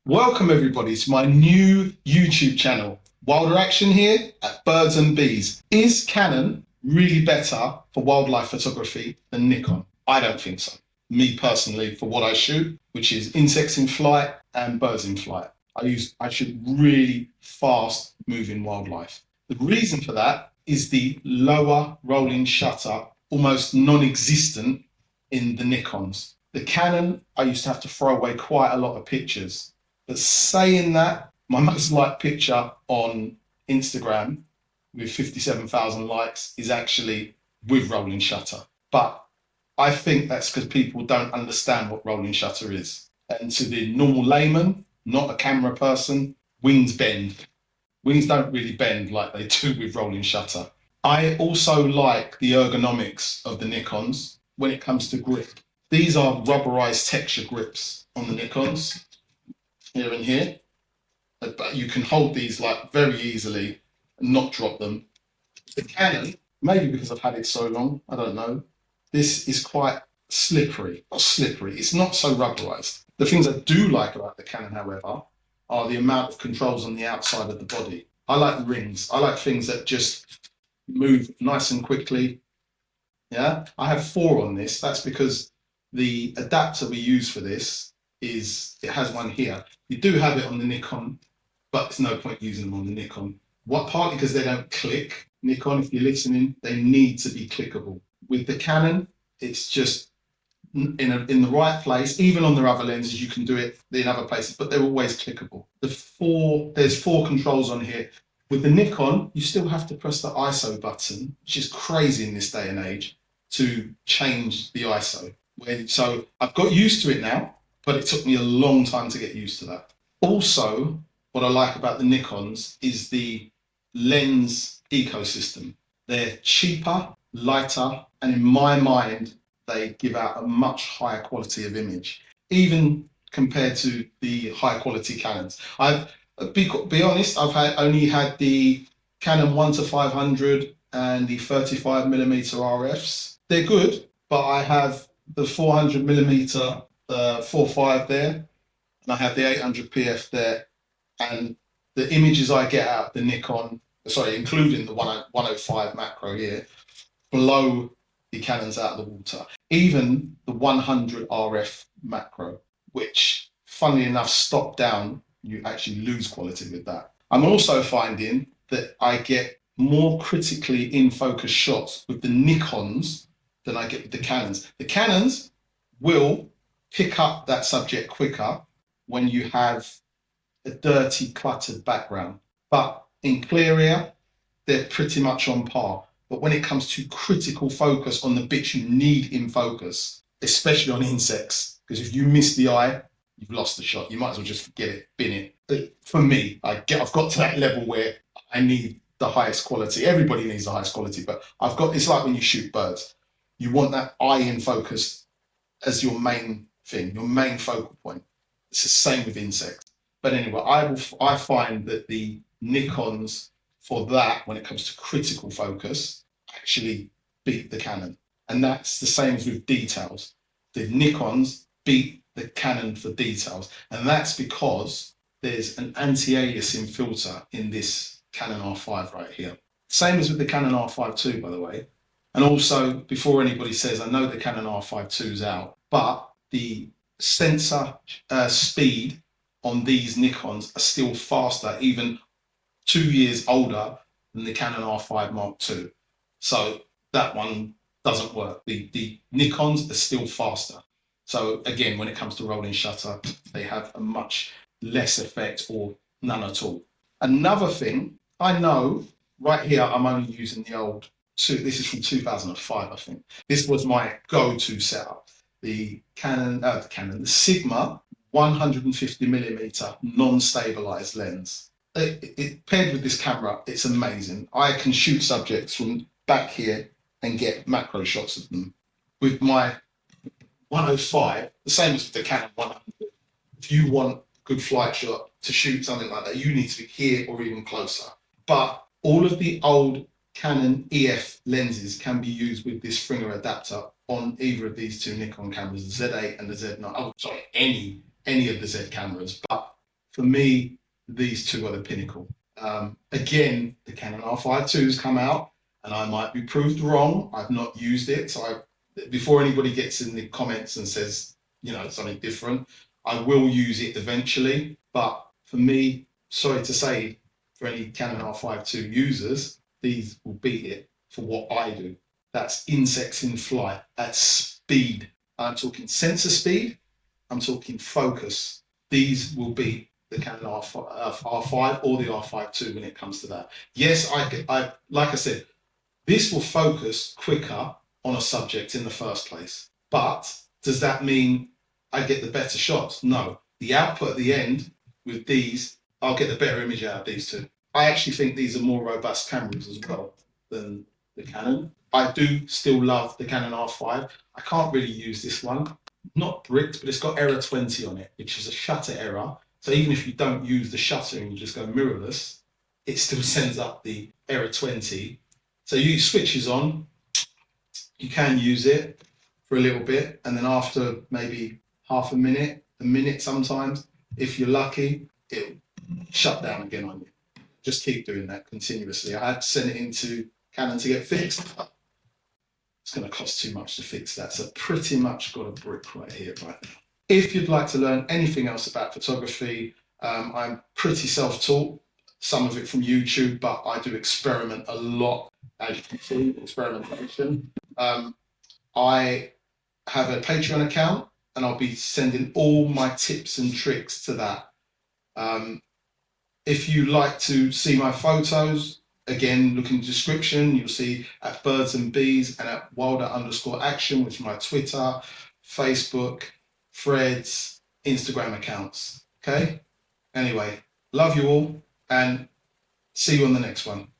Welcome everybody to my new YouTube channel. Wilder Action here at Birds and Bees. Is Canon really better for wildlife photography than Nikon? I don't think so. Me personally, for what I shoot, which is insects in flight and birds in flight. I shoot really fast moving wildlife. The reason for that is the lower rolling shutter, almost non-existent in the Nikons. The Canon, I used to have to throw away quite a lot of pictures. But saying that, my most liked picture on Instagram with 57,000 likes is actually with rolling shutter. But I think that's because people don't understand what rolling shutter is. And to the normal layman, not a camera person, wings bend. Wings don't really bend like they do with rolling shutter. I also like the ergonomics of the Nikons when it comes to grip. These are rubberized texture grips on the Nikons, here and here. But you can hold these like very easily and not drop them. The Canon, maybe because I've had it so long, I don't know. This is quite slippery. Not slippery, it's not so rubberized. The things I do like about the Canon, however, are the amount of controls on the outside of the body. I like rings. I like things that just move nice and quickly. Yeah, I have 4 on this. That's because the adapter we use for this it has one here. You do have it on the Nikon, but there's no point using them on the Nikon. Partly because they don't click. Nikon, if you're listening, they need to be clickable. With the Canon, it's just in the right place. Even on their other lenses, you can do it in other places, but they're always clickable. There's 4 controls on here. With the Nikon, you still have to press the ISO button, which is crazy in this day and age, to change the ISO. So I've got used to it now, but it took me a long time to get used to that. Also, what I like about the Nikons is the lens ecosystem. They're cheaper, lighter, and in my mind, they give out a much higher quality of image, even compared to the high quality Canons. Be honest, only had the Canon 1-500 and the 35mm RFs. They're good, but I have the 400mm 4.5 there, and I have the 800 PF there, and the images I get out of the Nikon, sorry, including the 105 macro here, blow the Canons out of the water. Even the 100 RF macro, which, funnily enough, stop down, you actually lose quality with that. I'm also finding that I get more critically in focus shots with the Nikons than I get with the Canons. The Canons will pick up that subject quicker when you have a dirty, cluttered background. But in clear air, they're pretty much on par. But when it comes to critical focus on the bits you need in focus, especially on insects, because if you miss the eye, you've lost the shot. You might as well just forget it, bin it. For me, I've got to that level where I need the highest quality. Everybody needs the highest quality, but it's like when you shoot birds. You want that eye in focus as your main thing, your main focal point. It's the same with insects. But anyway, I find that the Nikons for that, when it comes to critical focus, actually beat the Canon. And that's the same as with details. The Nikons beat the Canon for details. And that's because there's an anti-aliasing filter in this Canon R5 right here. Same as with the Canon R5 II, by the way. And also, before anybody says, I know the Canon R5 II is out, but the sensor speed on these Nikons are still faster, even 2 years older than the Canon R5 Mark II. So that one doesn't work. The Nikons are still faster. So again, when it comes to rolling shutter, they have a much less effect or none at all. Another thing, I know right here, I'm only using the old this is from 2005, I think. This was my go-to setup. The the Sigma 150mm non-stabilized lens. Paired with this camera, it's amazing. I can shoot subjects from back here and get macro shots of them. With my 105, the same as with the Canon 100, if you want a good flight shot to shoot something like that, you need to be here or even closer. But all of the old Canon EF lenses can be used with this Fringer adapter on either of these two Nikon cameras, the Z8 and the Z9. Oh, sorry, any of the Z cameras. But for me, these two are the pinnacle. Again, the Canon R5 II has come out, and I might be proved wrong. I've not used it, so before anybody gets in the comments and says, you know, something different, I will use it eventually. But for me, sorry to say, for any Canon R5 II users, these will beat it for what I do. That's insects in flight at speed. I'm talking sensor speed. I'm talking focus. These will beat the Canon R5 or the R5 II when it comes to that. Yes, I like I said, this will focus quicker on a subject in the first place. But does that mean I get the better shots? No. The output at the end with these, I'll get the better image out of these two. I actually think these are more robust cameras as well than the Canon. I do still love the Canon R5. I can't really use this one. Not bricked, but it's got error 20 on it, which is a shutter error. So even if you don't use the shutter and you just go mirrorless, it still sends up the error 20. So you switches on, you can use it for a little bit, and then after maybe half a minute sometimes, if you're lucky, it'll shut down again on you. Just keep doing that continuously. I had to send it into Canon to get fixed. It's going to cost too much to fix that. So pretty much got a brick right here, right now. If you'd like to learn anything else about photography, I'm pretty self-taught, some of it from YouTube, but I do experiment a lot, as you can see, experimentation. I have a Patreon account, and I'll be sending all my tips and tricks to that. If you like to see my photos, again, look in the description. You'll see at Birds and Bees and at Wilder_Action, which is my Twitter, Facebook, Threads, Instagram accounts. Okay? Anyway, love you all and see you on the next one.